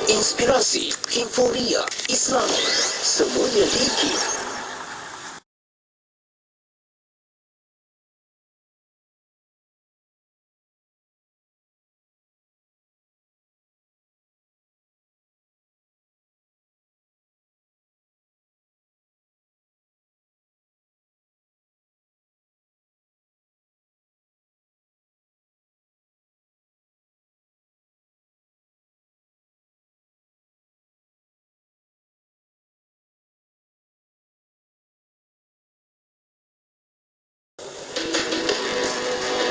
Inspirasi, Inforia, Islami, semuanya di KIF.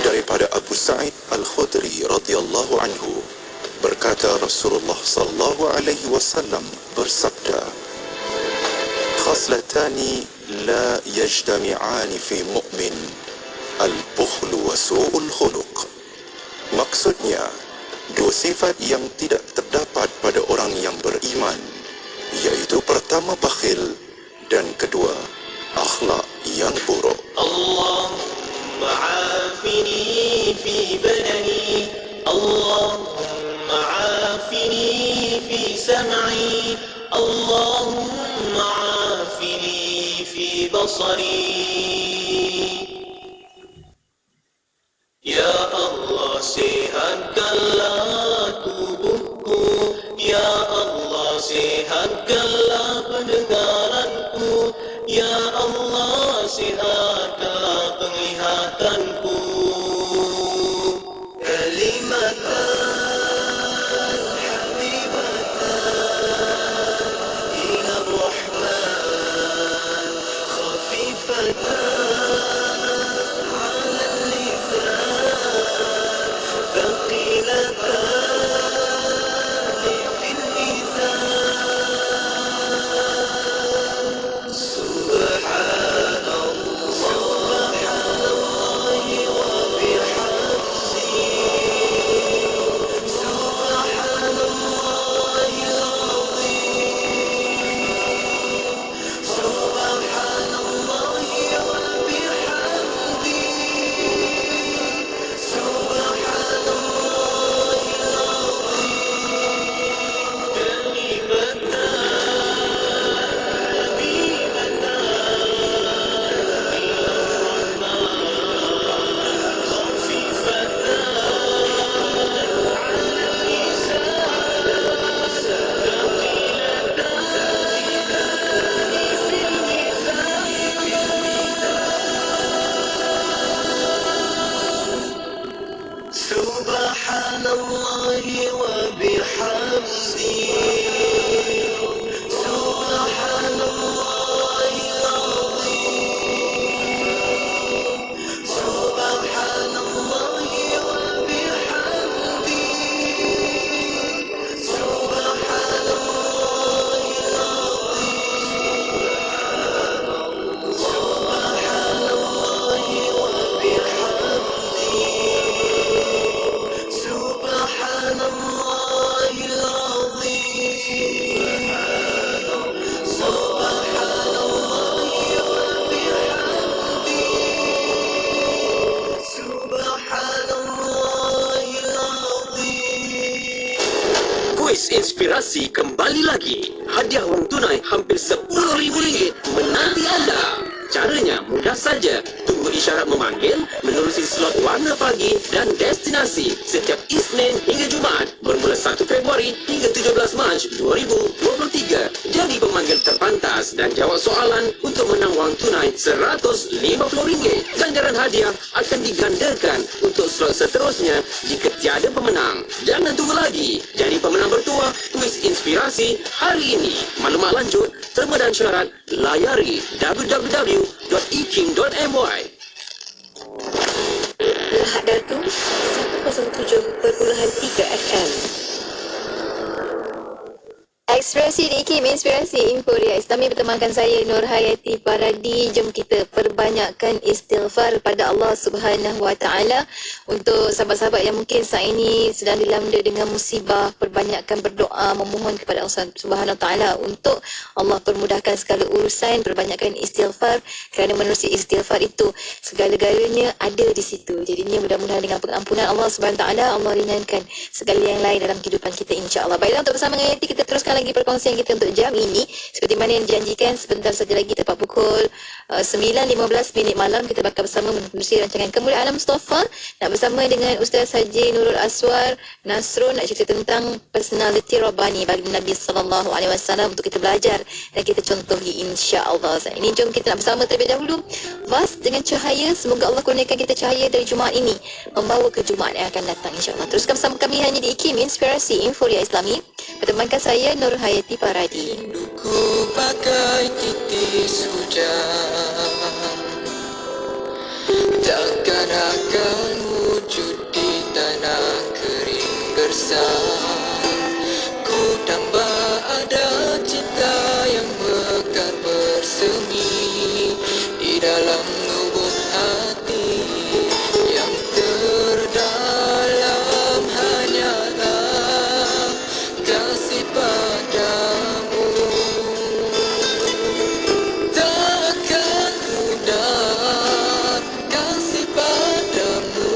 Daripada Abu Sa'id Al-Khudri radhiyallahu anhu, berkata Rasulullah sallallahu alaihi wasallam bersabda, khaslatani la yajtami'ani fi mu'min, al-bukhlu wa su'ul khuluq. Maksudnya, dua sifat yang tidak terdapat pada orang yang beriman, yaitu pertama bakhil dan kedua akhlak yang buruk. اللهم عافني في بدني اللهم عافني في سمعي اللهم عافني في بصري Ya Allah, sihatkanlah tubuhku. Ya Allah, sihatkanlah pendengaranku. Ya Allah, sihatkanlah penglihatanku. Kalimatan habibatan ila rahman khafifatan Subhanallahi wa bihamdihi Subhanallahi al-azim Subhanallahi wa bihamdihi Subhanallahi al-azim Subhanallahi wa bihamdihi Subhanallahil azim Subhanallahi wa bihamdihi Subhanallahil azim. Kuis inspirasi kembali lagi. Hadiah wang tunai hampir RM10,000 menanti anda. Caranya mudah saja. Tunggu isyarat memanggil, menerusi slot warna pagi dan destinasi setiap Isnin hingga Jumaat bermula 1 Februari hingga 17 Mac 2023. Jadi pemanggil terpantas dan jawab soalan untuk menang wang tunai RM150. Ganjaran hadiah akan digandakan untuk slot seterusnya jika tiada pemenang. Jangan tunggu lagi. Jadi pemenang bertuah kuis inspirasi hari ini. Maklumat lanjut, terma dan syarat layari www.eking.my. Lahad Datu 107.3 FM. Inspirasi DKIM, Inspirasi Inforia Islami bertemankan saya Nur Hayati Paradi. Jom kita perbanyakkan istighfar pada Allah Subhanahu Wa Taala. Untuk sahabat-sahabat yang mungkin saat ini sedang dilanda dengan musibah, perbanyakkan berdoa memohon kepada Allah Subhanahu Wa Taala untuk Allah permudahkan segala urusan, perbanyakkan istighfar kerana menerusi istighfar itu segala-galanya ada di situ. Jadinya mudah-mudahan dengan pengampunan Allah Subhanahu Wa Taala Allah ringankan segala yang lain dalam kehidupan kita, insya-Allah. Baiklah, untuk bersama dengan Yati kita teruskan lagi perkongsian kita untuk jam ini. Seperti mana yang dijanjikan, sebentar saja lagi tepat pukul 9.15 malam kita bakal bersama menerusi rancangan Kemuliaan Alam Mustafa, nak bersama dengan Ustaz Haji Nurul Aswar Nasrun, nak cerita tentang personality Rabbani bagi Nabi SAW untuk kita belajar dan kita contohi, insya-Allah. Saat ini jom kita nak bersama terlebih dahulu vas dengan cahaya. Semoga Allah kurniakan kita cahaya dari Jumaat ini membawa ke Jumaat yang akan datang, insya-Allah. Teruskan bersama kami hanya di IKIM, Inspirasi Inforia Islami. Bertemankan saya Nur Hayati Paradi. Ku pakai titis hujan, takkan akan wujud di tanah kering gersang. Ku tambah ada cinta yang mekar bersemi di dalam lubuk hati yang terdalam, hanyalah kasih padamu. Takkan mudah kasih padamu,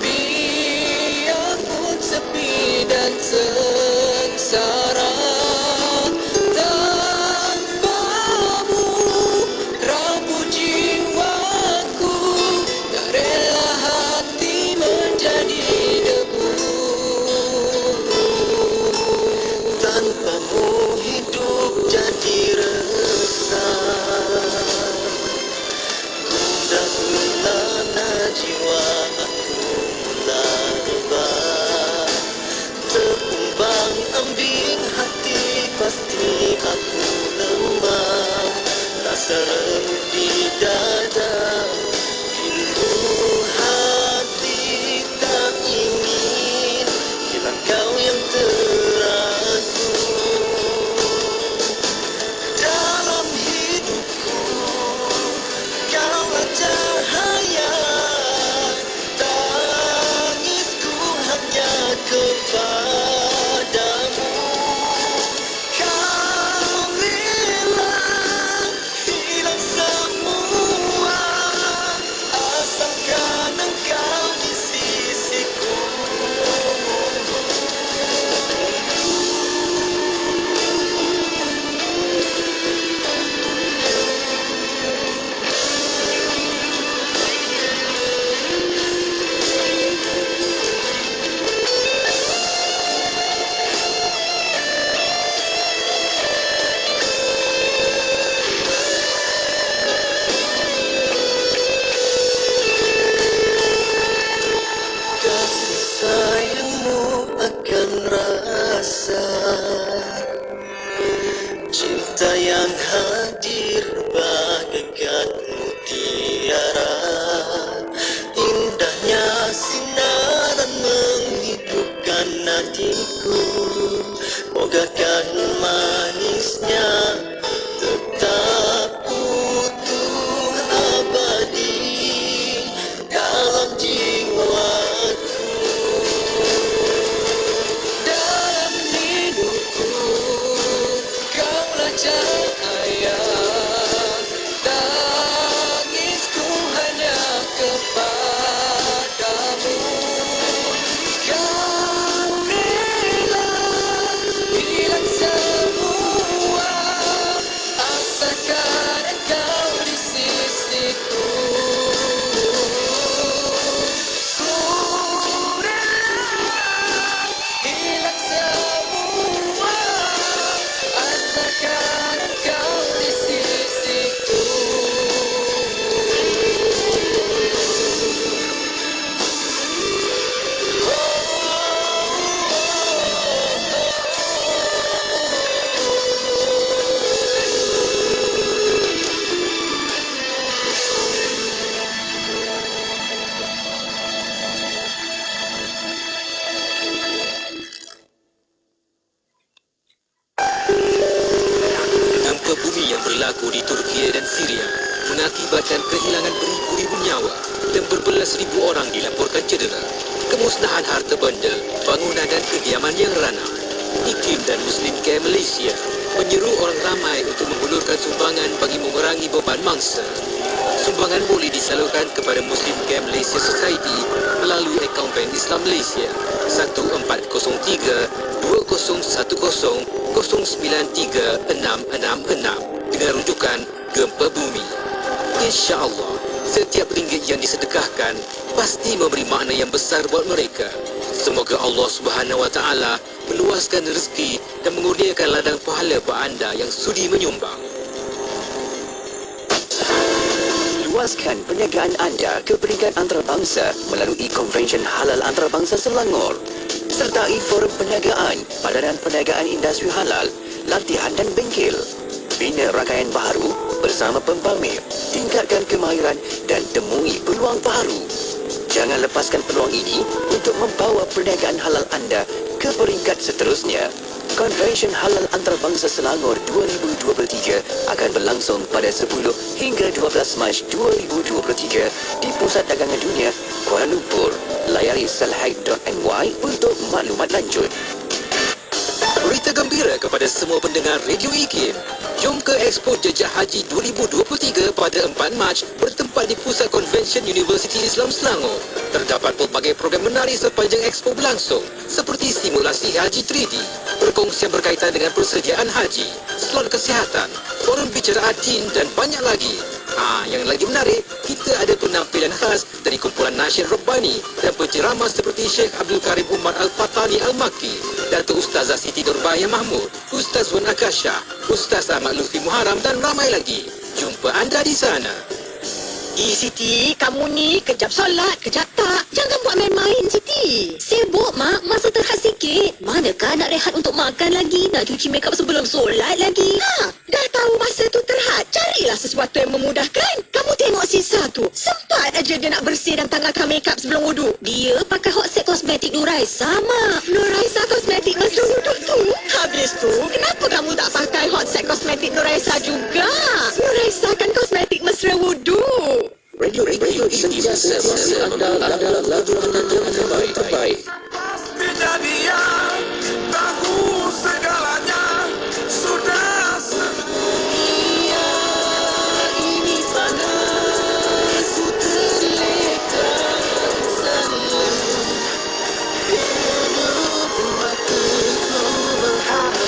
biarpun sepi dan sengsara. Tanpamu rabu jiwaku, tak rela hati menjadi debu. Tanpamu hidup jadi resah, gundah gulana jiwa aku mulai rebah. Terumbang ambing hati pasti aku lemah, rasa remuk di dada, rindu hati tak ingin hilang kau yang teratur. Dalam hidupku kaulah cahaya, tangisku hanya kepadamu. Kau rela hilang semua, asalkan engkau di sisiku. Kasih sayangmu akan rasa, cinta yang hadir bagaikan mutiara. Indahnya sinaran menghidupkan hatiku, mogakan manisnya tetap utuh abadi dalam jiwaku. Dalam hidupku kaulah cahaya, tangisku hanya kepadamu. Kau rela hilang mengakibatkan kehilangan beribu-ribu nyawa dan berbelas ribu orang dilaporkan cedera. Kemusnahan harta benda, bangunan dan kediaman yang ranah. IKIM dan Muslim Care Malaysia menyeru orang ramai untuk menghulurkan sumbangan bagi mengurangi beban mangsa. Sumbangan boleh disalurkan kepada Muslim Care Malaysia Society melalui akaun Bank Islam Malaysia 1403-2010-093-666 dengan rujukan gempa bumi. InsyaAllah, setiap ringgit yang disedekahkan pasti memberi makna yang besar buat mereka. Semoga Allah Subhanahu Wa Taala meluaskan rezeki dan mengurniakan ladang pahala buat anda yang sudi menyumbang. Luaskan perniagaan anda ke peringkat antarabangsa melalui Konvensyen Halal Antarabangsa Selangor. Sertai forum perniagaan, padanan perniagaan industri halal, latihan dan bengkel. Bina rangkaian baharu bersama pempamer, tingkatkan kemahiran dan temui peluang baharu. Jangan lepaskan peluang ini untuk membawa perniagaan halal anda ke peringkat seterusnya. Konvensyen Halal Antarabangsa Selangor 2023 akan berlangsung pada 10 hingga 12 Mac 2023 di Pusat Dagangan Dunia, Kuala Lumpur. Layari salhaid.my untuk maklumat lanjut. Berita gembira kepada semua pendengar Radio IKIM. Jom ke Expo Jejak Haji 2023 pada 4 Mac bertempat di Pusat Konvensyen Universiti Islam Selangor. Terdapat pelbagai program menarik sepanjang Expo berlangsung seperti simulasi haji 3D, perkongsian berkaitan dengan persediaan haji, slot kesihatan, forum bicara adin dan banyak lagi. Yang lagi menarik, kita ada penampilan khas dari kumpulan Nasyid Rabbani dan penceramah seperti Syekh Abdul Karim Umar Al-Fatani Al-Makki, Datuk Ustazah Siti Nurbaya Mahmud, Ustaz Wan Akasha, Ustaz Ahmad Lutfi Muharram dan ramai lagi. Jumpa anda di sana. Siti, kamu ni kejap solat, kejap tak. Jangan buat main-main, Siti. Sibuk, Mak. Masa terhad sikit. Manakah nak rehat untuk makan lagi? Nak cuci makeup sebelum solat lagi? Dah tahu masa tu terhad. Carilah sesuatu yang memudahkan. Kamu tengok sisa tu. Sempat aja dia nak bersih dan tanggalkan makeup sebelum wuduk. Dia pakai Hot Set Kosmetik Nuraisa, Mak. Nuraisa Kosmetik masa wuduk tu. Habis tu, kenapa kamu tak pakai Hot Set Kosmetik Nuraisa juga? Nuraisa kan kosmetik mesra wuduk. Radio sentiasa anda dalam laporan yang terbaik. Kejadian tahu segalanya sudah sedunia ini panas terleka sana penuh makhluk berharap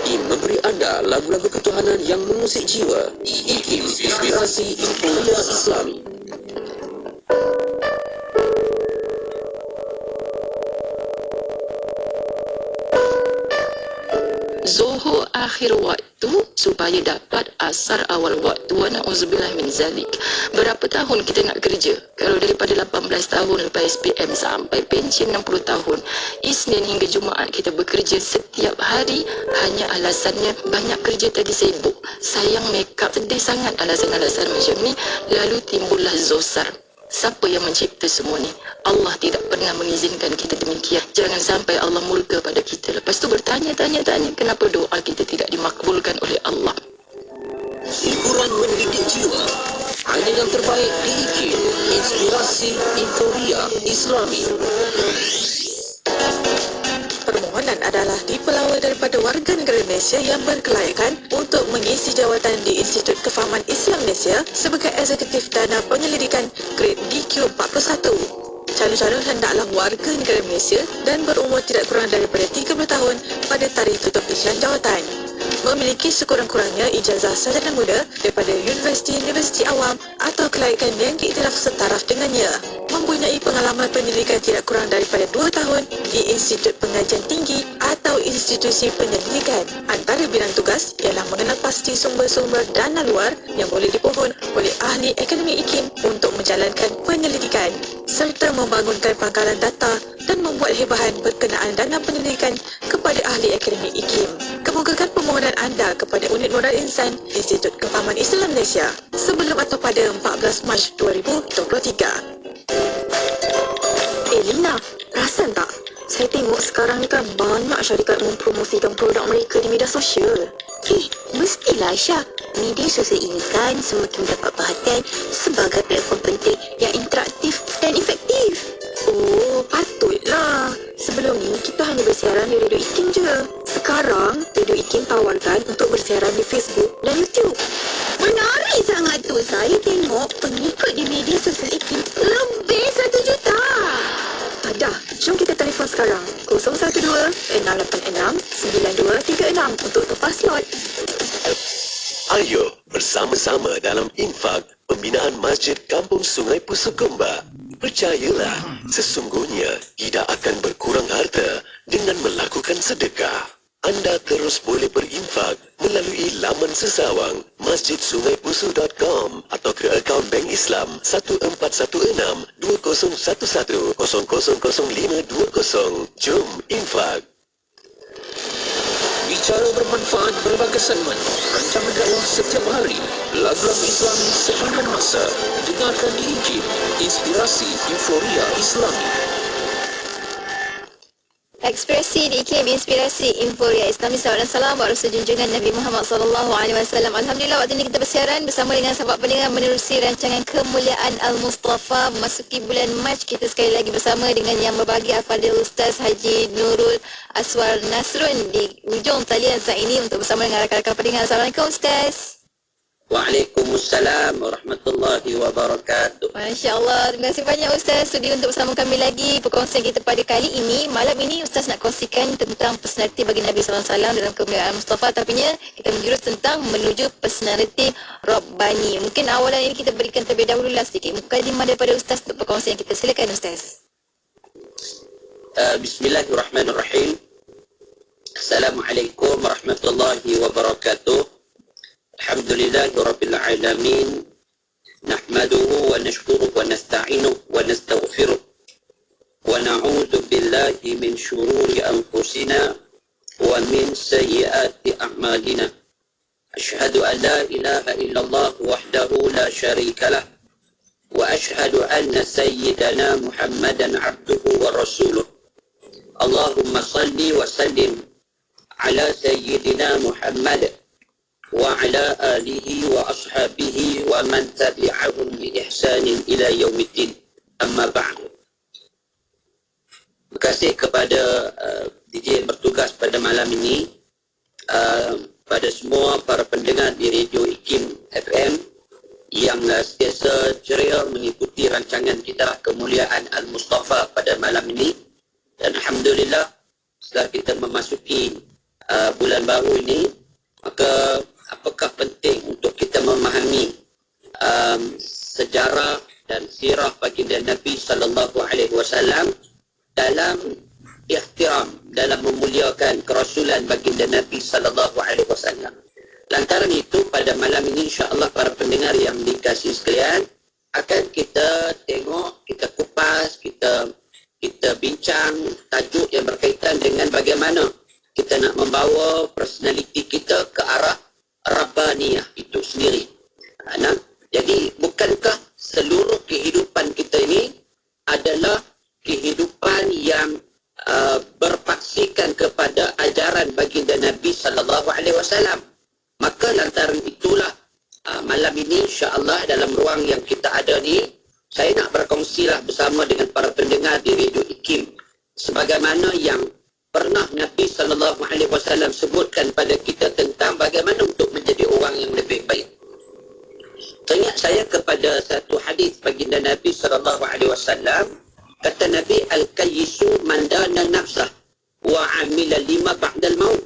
IKIM memberi anda lagu-lagu ketuhanan yang mengusik jiwa. IKIM Inspirasi Infolia Islami. Zuhur akhir waktu supaya dapat asar awal waktu. Wa na'udzubillah min zalik. Berapa tahun kita nak kerja? Kalau daripada 18 tahun lepas SPM sampai pension 60 tahun, Isnin hingga Jumaat kita bekerja setiap hari. Hanya alasannya banyak kerja tadi sibuk. Sayang makeup, sedih sangat alasan-alasan macam ni. Lalu timbullah zosar. Siapa yang mencipta semua ni? Allah tidak pernah mengizinkan kita demikian. Jangan sampai Allah murka pada kita. Lepas tu bertanya-tanya kenapa doa kita tidak dimakbulkan oleh Allah. Hiburan mendidik jiwa. Hanya yang terbaik di IKIM. Inspirasi Infolia Islami. Permohonan adalah dipelawai daripada warga negara Malaysia yang berkelayakan untuk mengisi jawatan di Institut Kefahaman Islam Malaysia sebagai Eksekutif Dana Penyelidikan Grade DQ41. Calon-calon hendaklah warga negara Malaysia dan berumur tidak kurang daripada 30 tahun pada tarikh tutup pilihan jawatan. Memiliki sekurang-kurangnya ijazah sarjana muda daripada Universiti Awam atau kelayakan yang diiktiraf setaraf dengannya. Mempunyai pengalaman pendidikan tidak kurang daripada 2 tahun di Institut Pengajian Tinggi atau institusi penyelidikan. Antara bidang tugas ialah mengenal pasti sumber-sumber dana luar yang boleh dipohon oleh ahli akademi IKIM untuk menjalankan penyelidikan serta membangunkan pangkalan data dan membuat hebahan berkenaan dana penyelidikan kepada ahli akademi IKIM. Kemukakan permohonan anda kepada Unit Modal Insan Institut Kefahaman Islam Malaysia sebelum atau pada 14 Mac 2023. Lina, perasan tak? Saya tengok sekarang ni kan banyak syarikat mempromosikan produk mereka di media sosial. Mestilah Syah. Media sosial ini kan semakin mendapat perhatian sebagai platform penting yang interaktif dan efektif. Oh, patutlah. Sebelum ni kita hanya bersiaran di Radio IKIM je. Sekarang, Radio IKIM tawarkan untuk bersiaran di Facebook dan YouTube. Menarik sangat tu. Saya tengok pengikut di media sosial IKIM lebih 1 juta. Dah, jom kita telefon sekarang. 012-686-9236 untuk tukar slot. Ayo bersama-sama dalam infak pembinaan Masjid Kampung Sungai Pusu Gombak. Percayalah, sesungguhnya tidak akan berkurang harta dengan melakukan sedekah. Anda terus boleh berinfak melalui laman sesawang masjidsungaipusu.com atau ke akaun Bank Islam 1416-2011-000520. Jom infak. Bicara bermanfaat, berbagai manfaat. Rancangan dakwah setiap hari. Lagu-lagu Islami sepanjang masa. Dengarkan di IKIM. Inspirasi Euforia Islami. Ekspresi di IKIM, inspirasi Euforia Islami. Salawat dan salam buat Rasul junjungan Nabi Muhammad SAW. Alhamdulillah, waktu ini kita bersiaran bersama dengan sahabat pendengar menerusi rancangan Kemuliaan Al-Mustafa. Memasuki bulan Mac, kita sekali lagi bersama dengan yang berbagi Al-Fadhil Ustaz Haji Nurul Aswar Nasrun di ujung talian saat ini untuk bersama dengan rakan-rakan pendengar. Assalamualaikum Ustaz. Waalaikumsalam warahmatullahi wabarakatuh. Masya Allah, terima kasih banyak Ustaz sudi untuk bersama kami lagi. Perkongsian kita pada kali ini, malam ini Ustaz nak kongsikan tentang personaliti bagi Nabi SAW dalam Kemuliaan Mustafa. Tapinya kita menjurus tentang menuju personaliti Rabbani. Mungkin awalan ini kita berikan terlebih dahulu sedikit mukadimah daripada Ustaz untuk perkongsian kita. Silakan Ustaz. Bismillahirrahmanirrahim. Assalamualaikum warahmatullahi wabarakatuh. Alhamdulillahirabbil alamin. Nahmaduhu wa nashkuruhu wa nasta'inuhu wa nastaghfiruh. Wa na'udzu billahi min shururi anfusina wa min sayyiati a'malina. Asyhadu an la ilaha illallah wahdahu la syarika lah. Wa asyhadu anna sayyidana Muhammadan abduhu wa rasuluh. Allahumma salli wa sallim ala sayyidina Muhammad wa ala alihi wa ashabihi wa man tabi'ahum bi ihsanin ila yaumiddin. Amma ba'du. Terima kasih kepada DJ yang bertugas pada malam ini, pada semua para pendengar di Radio IKIM FM yang sentiasa ceria mengikuti rancangan kita Kemuliaan Al-Mustafa pada malam ini. Dan Alhamdulillah, setelah kita memasuki bulan baru ini, maka apakah penting untuk kita memahami sejarah dan sirah baginda Nabi SAW dalam ihtiram, dalam memuliakan kerasulan baginda Nabi SAW. Lantaran itu, pada malam ini insya-Allah para pendengar yang dikasihi sekalian, akan kita tengok, kita kupas, kita bincang tajuk yang berkaitan dengan bagaimana kita nak membawa personaliti kita ke arah Rabbaniyah itu sendiri. Jadi bukankah seluruh kehidupan kita ini adalah kehidupan yang berpaksikan kepada ajaran baginda Nabi SAW? Maka lantaran itulah malam ini insya-Allah dalam ruang yang kita ada ni, saya nak berkongsilah bersama dengan para pendengar di Radio IKIM sebagaimana yang pernah Nabi SAW sebutkan pada kita tentang bagaimana untuk menjadi orang yang lebih baik. Teringat saya kepada satu hadis baginda Nabi SAW. Kata Nabi, Al-Kayyisu mandana nafsah wa amila lima ba'dal maut.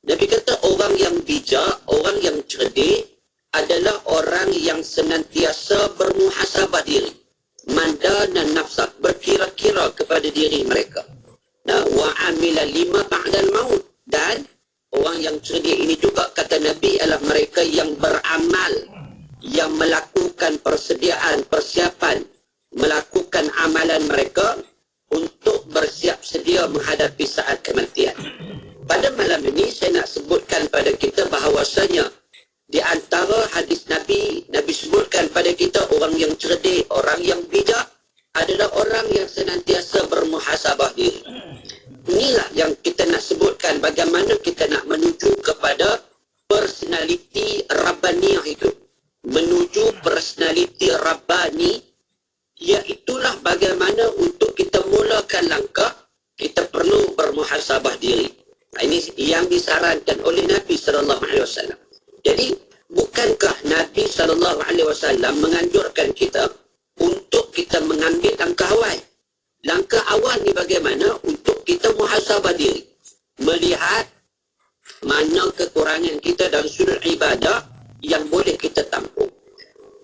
Nabi kata orang yang bijak, orang yang cerdik adalah orang yang senantiasa bermuhasabah diri. Mandana nafsah, berkira-kira kepada diri mereka. Wa amila lima ba'dal maut. Dan orang yang cerdik ini juga kata Nabi adalah mereka yang beramal, yang melakukan persediaan, persiapan, melakukan amalan mereka untuk bersiap sedia menghadapi saat kematian. Pada malam ini saya nak sebutkan pada kita bahawasanya di antara hadis Nabi sebutkan pada kita orang yang cerdik, orang yang bijak adalah orang yang senantiasa bermuhasabah diri. Inilah yang kita nak sebutkan bagaimana kita nak menuju kepada itulah bagaimana untuk kita mulakan langkah, kita perlu bermuhasabah diri. Ini yang disarankan oleh Nabi SAW. Jadi, bukankah Nabi SAW menganjurkan kita untuk kita mengambil langkah awal? Langkah awal ni bagaimana? Untuk kita muhasabah diri. Melihat mana kekurangan kita dari sudut ibadah yang boleh kita tampung.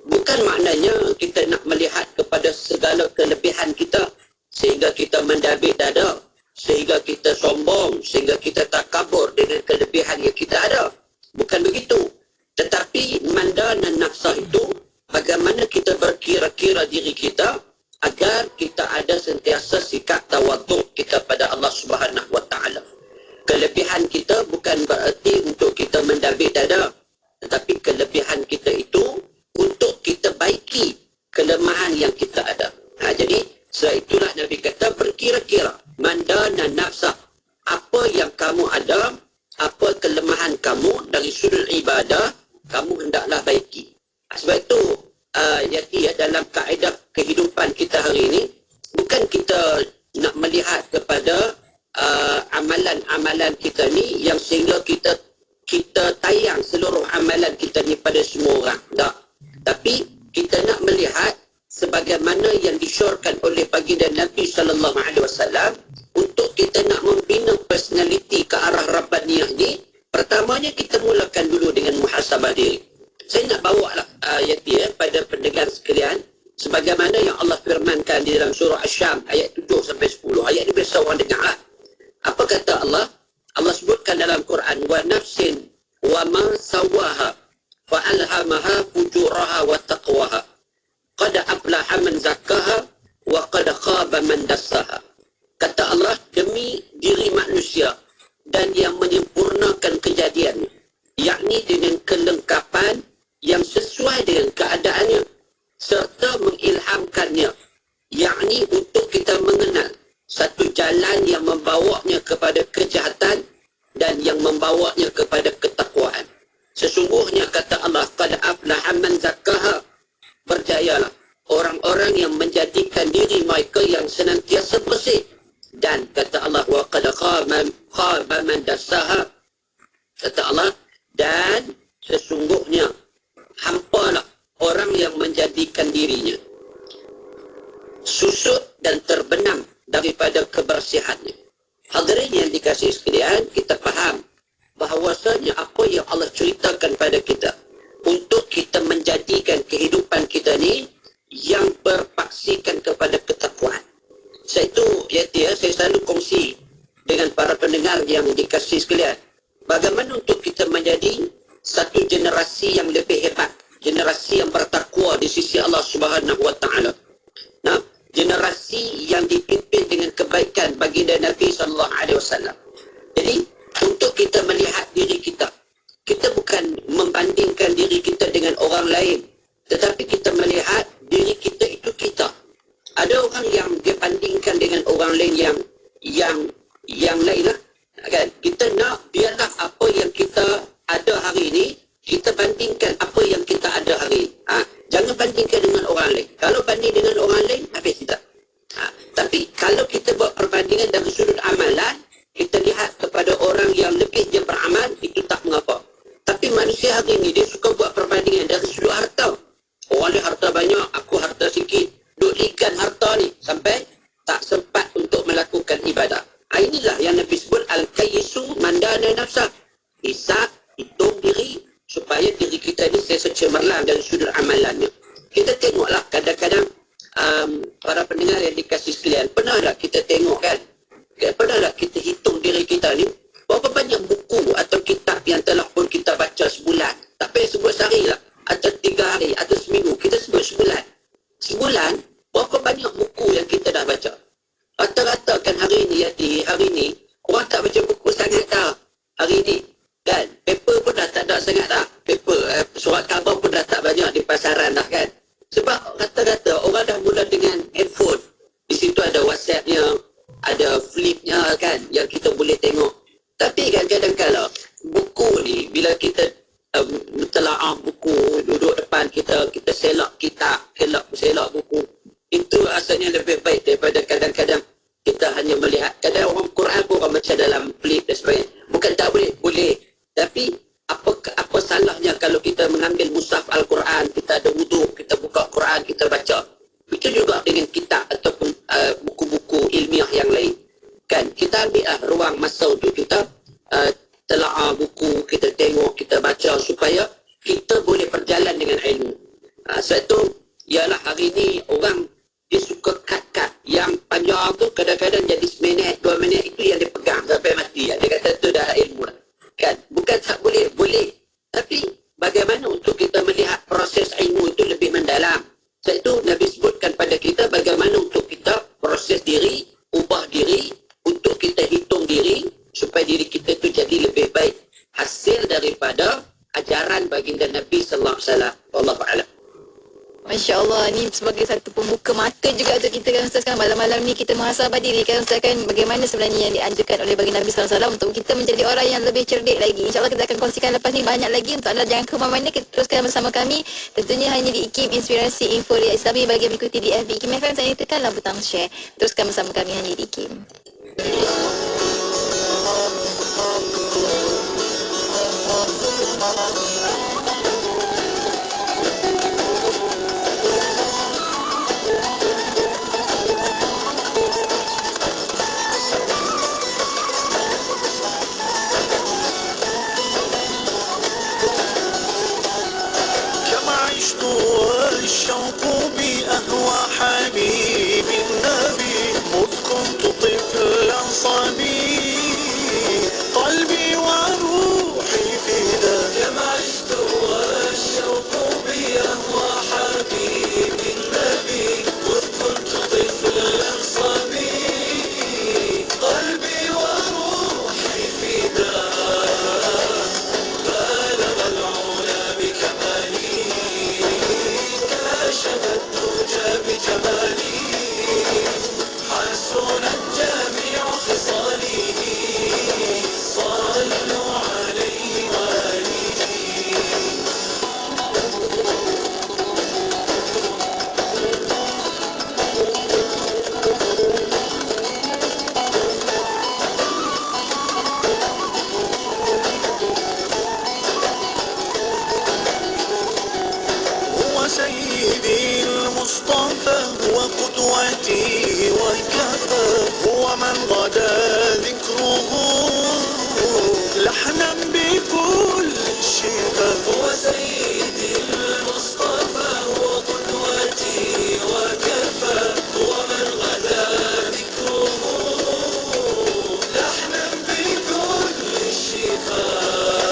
Bukan maknanya kita nak melihat kepada segala kelebihan kita sehingga kita mendabik dada, sehingga kita sombong, sehingga kita takabur dengan kelebihan yang kita ada. Bukan begitu. Tetapi mandana nafsah itu bagaimana kita berkira-kira diri kita agar kita ada sentiasa sikap tawaduk kita pada Allah Subhanahu Wa Taala. Kelebihan kita bukan berarti untuk kita mendabik dada, tetapi kelebihan kita itu untuk kita baiki kelemahan yang kita ada. Jadi sebab itulah Nabi kata berkira-kira, mandana nafsah, apa yang kamu ada, apa kelemahan kamu dari sudut ibadah, kamu hendaklah baiki. Sebab itu dalam kaedah kehidupan kita hari ini, bukan kita nak melihat kepada amalan-amalan kita ni yang sehingga kita tayang seluruh amalan kita ni pada semua orang. Tak. Tapi kita nak melihat sebagaimana yang disyorkan oleh baginda Nabi SAW untuk kita nak membina personaliti ke arah Rabbaniyah ni. Pertamanya kita mulakan dulu dengan muhasabah diri. Saya nak bawa pada pendengar sekalian sebagaimana yang Allah firmankan di dalam surah Asy-Syam ayat 7-10. Ayat ni biasa orang dengar lah. Apa kata Allah? Allah sebutkan dalam Quran, wa nafsin wa ma sawaha fa alhamaha fujuraha wa taqwaha qad aflaha man zakkaha wa qad khaba man dassaha. Kata Allah, demi diri manusia dan yang menyempurnakan kejadiannya, yakni dengan kelengkapan yang sesuai dengan keadaannya serta mengilhamkannya, yakni untuk kita mengenal satu jalan yang membawanya kepada kejahatan dan yang membawanya kepada ketakwaan. Sesungguhnya kata Allah, qad aflaha man zakkaha, berjayalah orang-orang yang menjadikan diri mereka yang senantiasa bersih. Dan kata Allah, wa qad khaba man dassaha, kata Allah, dan sesungguhnya hampalah orang yang menjadikan dirinya susut dan terbenam daripada kebersihannya. Hadirin yang dikasihi sekalian, kita faham bahawasanya apa yang Allah ceritakan pada kita untuk kita menjadikan kehidupan kita ni yang berpaksikan kepada ketakwaan. Saya selalu kongsi dengan para pendengar yang dikasihi sekalian, bagaimana untuk kita menjadi satu generasi yang lebih hebat, generasi yang bertakwa di sisi Allah Subhanahu Wa Taala. Nah, generasi yang dipimpin dengan kebaikan baginda Nabi SAW. Jadi, untuk kita melihat diri kita, kita bukan membandingkan diri kita dengan orang lain, tetapi kita melihat diri kita itu kita. Ada orang yang dia bandingkan dengan orang lain yang lain lah. Kan? Kita nak biarlah apa yang kita ada hari ini, kita bandingkan apa yang kita ada hari ini. Jangan bandingkan dengan orang lain. Kalau banding dengan orang lain, habis kita. Tapi kalau kita buat perbandingan dari sudut amalan, kita lihat kepada orang yang lebih dia beramal, itu tak mengapa. Tapi manusia hari ini, dia suka buat perbandingan dari sudut harta. Orang dia harta banyak, aku harta sikit. Duk ikan harta ni, sampai tak sempat untuk melakukan ibadah. Inilah yang Nabi sebut, al-kayyisu mandana nafsah. Hisab, hitung diri, supaya diri kita ni cemerlang dari sudut amalannya. Kita tengoklah kadang-kadang para pendengar yang dikasih sekalian, pernah tak kita tengok kan? Pernah tak kita hitung diri kita ni, berapa banyak buku atau kitab yang telah pun kita baca sebulan? Tak payah sebut sehari lah, atau 3 hari, atau seminggu, kita sebut sebulan. Sebulan, berapa banyak buku yang kita dah baca? Rata-rata kan hari ni, orang tak baca buku sangat dah. Hari ni, kan? Paper pun dah tak ada sangat dah. Paper, surat khabar pun dah tak banyak di pasaran dah kan? Sebab rata-rata orang dah mula dengan handphone. Di situ ada WhatsApp-nya, ada flip-nya kan, yang kita boleh tengok. Tapi kan kadang-kadang buku ni, bila kita telaah buku, duduk depan kita selak kitab, selak buku, Itu asalnya lebih baik daripada kadang-kadang kita hanya melihat. Kadang orang Quran pun orang baca dalam flip dan sebagainya. Bukan tak boleh, boleh. Tapi apa salahnya kalau kita mengambil mushaf Al-Quran, kita ada wuduk, kita buka Quran, kita baca. Itu juga dengan kitab ataupun buku-buku ilmiah yang lain. Kan kita ambil ruang masa untuk kita telaah buku, kita tengok, kita baca supaya kita boleh berjalan dengan ilmu. Sebab tu ialah hari ni orang dia suka cut-cut yang panjang tu kadang-kadang jadi seminit, 2 minit itu yang dia pegang sampai mati. Dia kata tu dah ilmu lah. Kan bukan tak boleh, boleh. Tapi bagaimana untuk kita melihat proses ilmu itu lebih mendalam. Sebab itu Nabi sebutkan pada kita bagaimana untuk kita proses diri, ubah diri, untuk kita hitung diri supaya diri kita itu jadi lebih baik. Hasil daripada ajaran baginda Nabi sallallahu alaihi wasallam. Wallahu a'lam. Masya Allah, ni sebagai satu pembuka mata juga untuk kita kan Ustaz. Kan malam-malam ni kita muhasabah diri kan Ustaz, kan bagaimana sebenarnya yang dianjurkan oleh baginda Nabi SAW untuk kita menjadi orang yang lebih cerdik lagi. InsyaAllah kita akan kongsikan lepas ni banyak lagi. Untuk anda jangan ke mana-mana, kita teruskan bersama kami tentunya hanya di IKIM Inspirasi Inforia Islami. Bagi yang mengikuti di FB IKIM FM, saya tekanlah butang share. Teruskan bersama kami hanya di IKIM. والشوق بأهوى حبيب النبي مذ كنت طفلا صبي قلبي وروحي فداك كما عشت والشوق بأهوى حبيب النبي مذ كنت طفلا صبي قلبي وروحي فداك بلغ العلا بكمالي كشفت الدجى بجمالي حسنت جميع خصاله صلوا عليه وآله هو سيدي المصطفى وقدوتي وكفى هو من غدا ذكره لحنا بكل شفاء هو سيدي المصطفى وقدوتي وكفى هو من غدا ذكره لحنا بكل شفاء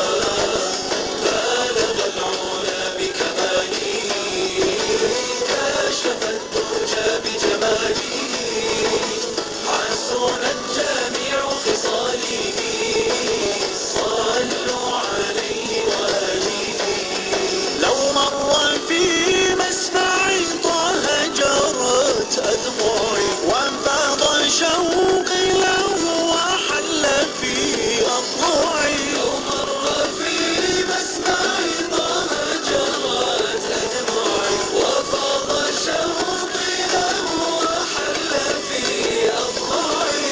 بلغ العلا بكمالي كشف الدجى بجمالي حسنت جميع خصاله صلوا عليه وآله لو مر في مسمعي طه جرت أدمعي وانفاض شوقي له وحل في أضلعي لو مر في مسمعي طه جرت أدمعي وفاض شوقي له وحل في أضلعي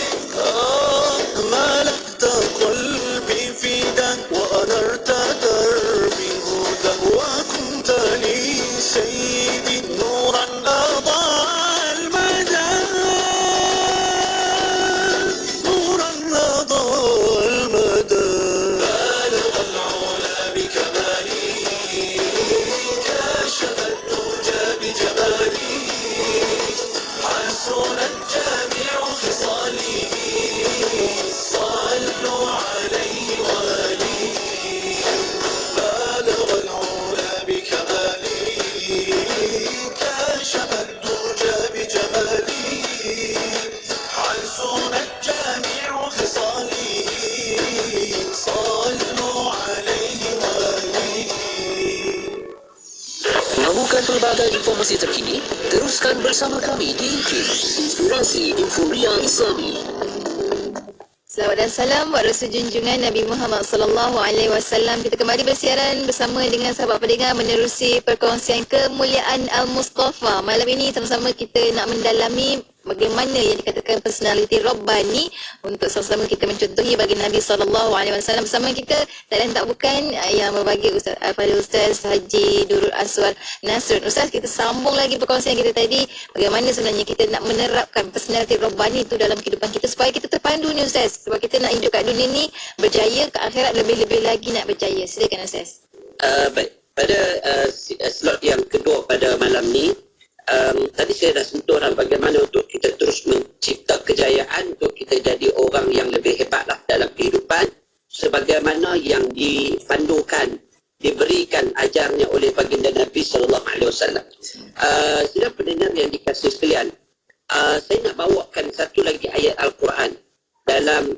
ملكت قلبي فداك وأنرت دربي هدى وكنت لي سيدي نورا أضاء المدى نورا أضاء المدى بلغ العلا بكمالي كشف الدجى بجمالي حسنت جميع خصاله صلوا عليه وآله بلغ العلا بكمالي كشف الدجى بجمالي حسنت جميع خصاله صلوا عليه وآله Mahukan pelbagai informasi terkini? Teruskan bersama kami di IKIM Inspirasi Inforia Islami. Selawat dan salam buat Rasul junjungan Nabi Muhammad sallallahu alaihi wasallam. Kita kembali bersiaran bersama dengan sahabat pendengar menerusi perkongsian kemuliaan Al-Mustafa. Malam ini sama-sama kita nak mendalami bagaimana yang dikatakan personality Rabbani untuk sama-sama kita mencontohi bagi Nabi sallallahu alaihi wasallam. Bersama kita tak lain tak bukan yang berbagi Ustaz Ustaz Haji Nurul Aswar Nasrun. Ustaz, kita sambung lagi perkongsian kita tadi, bagaimana sebenarnya kita nak menerapkan personality Rabbani itu dalam kehidupan kita supaya kita terpandu ni Ustaz. Sebab kita nak hidup kat dunia ni berjaya, ke akhirat lebih-lebih lagi nak berjaya. Silakan Ustaz. Baik, pada slot yang kedua pada malam ni, tadi saya dah sentuh bagaimana untuk kita terus mencipta kejayaan, untuk kita jadi orang yang lebih hebat lah dalam kehidupan, sebagaimana yang dipandukan, diberikan ajarnya oleh baginda Nabi SAW. Sidang pendengar yang dikasihi sekalian, saya nak bawakan satu lagi ayat Al-Quran dalam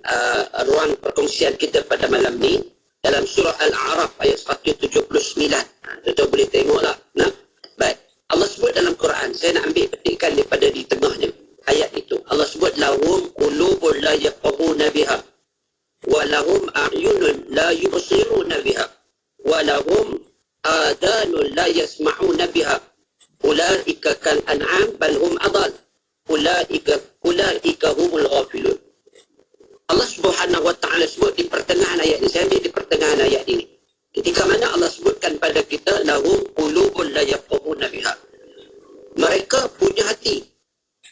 ruang perkongsian kita pada malam ni, dalam surah Al-A'raf ayat 179. Tuan-tuan boleh tengoklah. Nah, baik. Allah sebut dalam Quran, saya nak ambil petikan daripada di tengahnya ayat itu. Allah sebut lahum qulubun la yafqahuna biha wa lahum a'yunun la yubsiruna biha wa lahum adanun la yasma'una biha ulaika kal an'am bal hum adall ulaika humul ghafilun. Allah Subhanahu wa taala sebut di pertengahan ayat ini, saya ambil di pertengahan ayat ini. Ketika mana Allah sebutkan pada kita lahum qulubun la yafqahuna biha. Mereka punya hati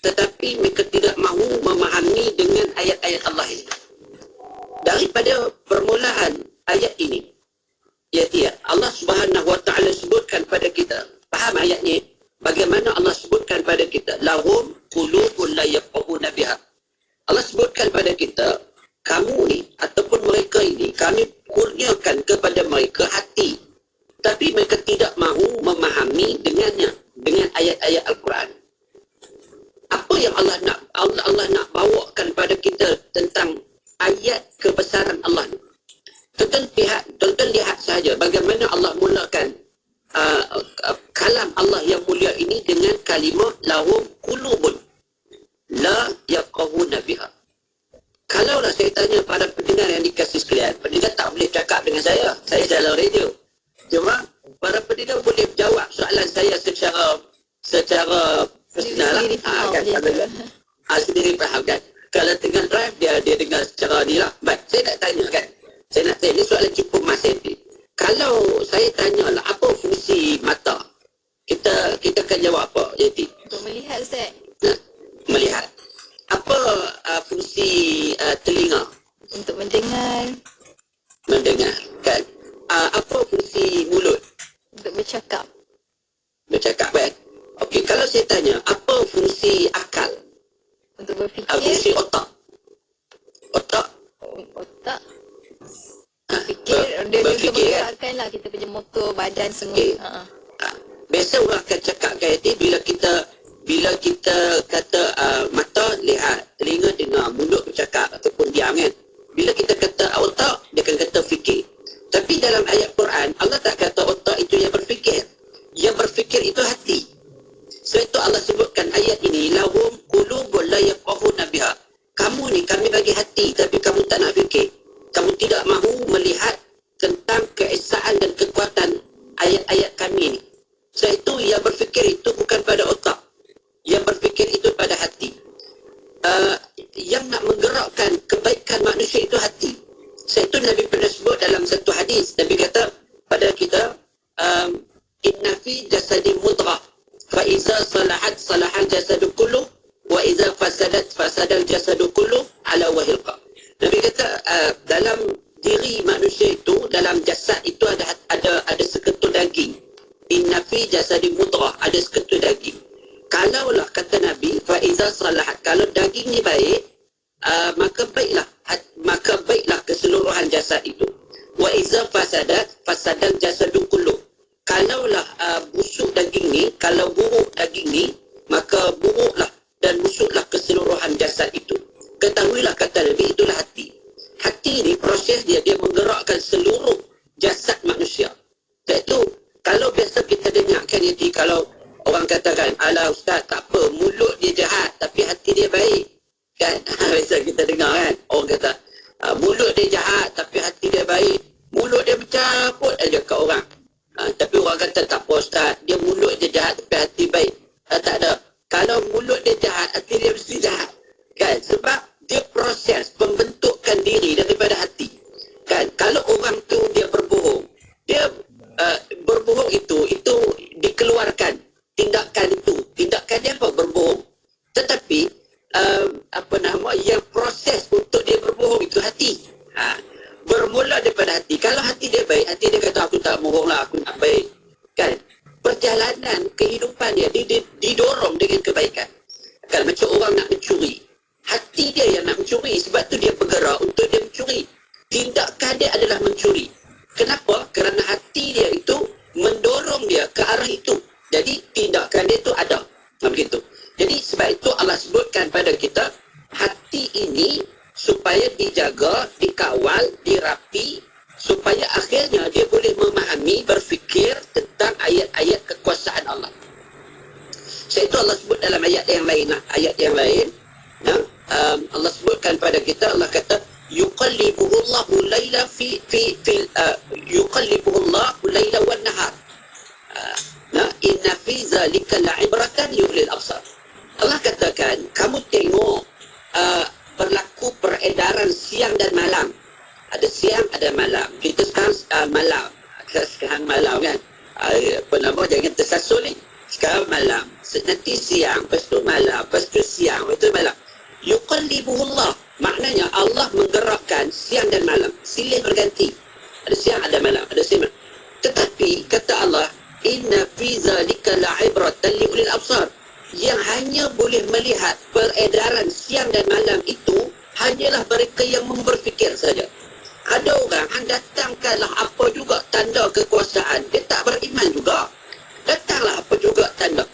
tetapi mereka tidak mahu memahami dengan ayat-ayat Allah ini. Daripada permulaan ayat ini, ya Allah Subhanahu wa taala sebutkan pada kita, faham ayat ini? Bagaimana Allah sebutkan pada kita lahum qulubun la yafqahuna biha. Allah sebutkan pada kita, kamu ni ataupun mereka ini, kami kurniakan kepada mereka hati, tapi mereka tidak mahu memahami dengannya, dengan ayat-ayat Al-Quran. Apa yang Allah nak bawakan pada kita tentang ayat kebesaran Allah ni? Tonton lihat saja bagaimana Allah mulakan kalam Allah yang mulia ini dengan kalimah lahum qulubun la yafqahuna biha. Kalaulah saya tanya para pendengar yang dikasihi sekalian, pendengar tak boleh cakap dengan saya dalam radio. Cuma para pendengar boleh jawab soalan saya secara personal lah. Sendiri faham kan. Kalau tengah drive dia dengar secara ni lah. Baik, saya nak tanya kan. Saya nak tanya, ni soalan cukup masih ni. Kalau saya tanya lah, apa fungsi mata? Kita akan jawab apa, Yati? Untuk melihat Ustaz. Melihat. Apa fungsi telinga? Untuk mendengar. Mendengar, kan? Apa fungsi mulut? Untuk bercakap. Bercakap, kan? Okey, kalau saya tanya, apa fungsi akal? Untuk berfikir. Fungsi otak? Otak? Otak. Berfikir. Dia untuk menggerakkan lah kita punya motor, badan semua. Okay. Biasa orang akan cakap kan, bila kita kata mata lihat, telinga dengar, mulut bercakap ataupun diam kan. Bila kita kata otak, dia akan kata fikir. Tapi dalam ayat Quran, Allah tak kata otak itu yang berfikir. Yang berfikir itu hati. Sebab itu Allah sebutkan ayat ini, lahum qulubun la yafqahuna biha. Kamu ni, kami bagi hati tapi kamu tak nak fikir. Kamu tidak mahu melihat tentang keesaan dan kekuatan ayat-ayat kami ni. Sebab itu yang berfikir itu bukan pada otak. Yang berfikir itu pada hati. Yang nak menggerakkan kebaikan manusia itu hati. Sebab itu Nabi pernah sebut dalam satu hadis. Nabi kata pada kita, inna fi jasadi mudghah, fa iza salahat salahal jasadu kulluh, wa iza fasadat fasadal jasadu kulluh ala wahil qa. Nabi kata dalam diri manusia itu, dalam jasad itu ada seketul daging. Inna fi jasadi mudghah, ada seketul daging. Kalaulah kata Nabi, fa iza salahat, kalau daging ni baik, maka baiklah keseluruhan jasad itu. Wa iza fasadat fasadal jasadu kulluh. Kalaulah busuk daging ni, kalau buruk daging ni, maka buruklah dan busuklah keseluruhan jasad itu. Ketahuilah kata Nabi, itulah hati. Hati ni proses dia menggerakkan seluruh jasad manusia. Iaitu kalau biasa kita dengar kan, kalau orang katakan, alah ustaz tak apa, mulut dia jahat tapi hati dia baik kan. Biasa kita dengar kan, orang kata yang proses untuk dia berbohong itu hati. Bermula daripada hati. Kalau hati dia baik, hati dia kata aku tak bohong lah, aku nak baik, kan? Perjalanan kehidupan dia didorong dengan kebaikan. Kan macam orang nak mencuri, hati dia yang nak mencuri, sebab tu dia bergerak untuk dia mencuri. Tindakan dia adalah mencuri. Kenapa? Kerana hati dia itu mendorong dia ke arah itu. Jadi tindakan dia itu ada. Begitu. Jadi sebab itu Allah sebutkan pada kita, hati ini supaya dijaga, dikawal, dirapi, supaya akhirnya dia boleh memahami, berfikir tentang ayat-ayat kekuasaan Allah. Sebab itu Allah sebut dalam ayat yang lain, Allah sebutkan pada kita, Allah kata yuqallibuhullahu laila yuqallibuhullahu laila wan nahar. Inna fi zalika la'ibratan liulil absar. Allah katakan, kamu tengok berlaku peredaran siang dan malam. Ada siang, ada malam. Kita sekarang malam. Sekarang malam kan. Jangan tersasul ni. Sekarang malam. Nanti siang, lepas tu malam, lepas tu siang, lepas tu malam. Yuqallibuhullah. Maknanya Allah menggerakkan siang dan malam. Silih berganti. Ada siang, ada malam. Ada siang. Tetapi kata Allah, inna fi zalika la'ibratan liulil absar. Yang hanya boleh melihat peredaran siang dan malam itu hanyalah mereka yang berfikir saja. Ada orang yang datangkanlah apa juga tanda kekuasaan, dia tak beriman juga. Datanglah apa juga tanda.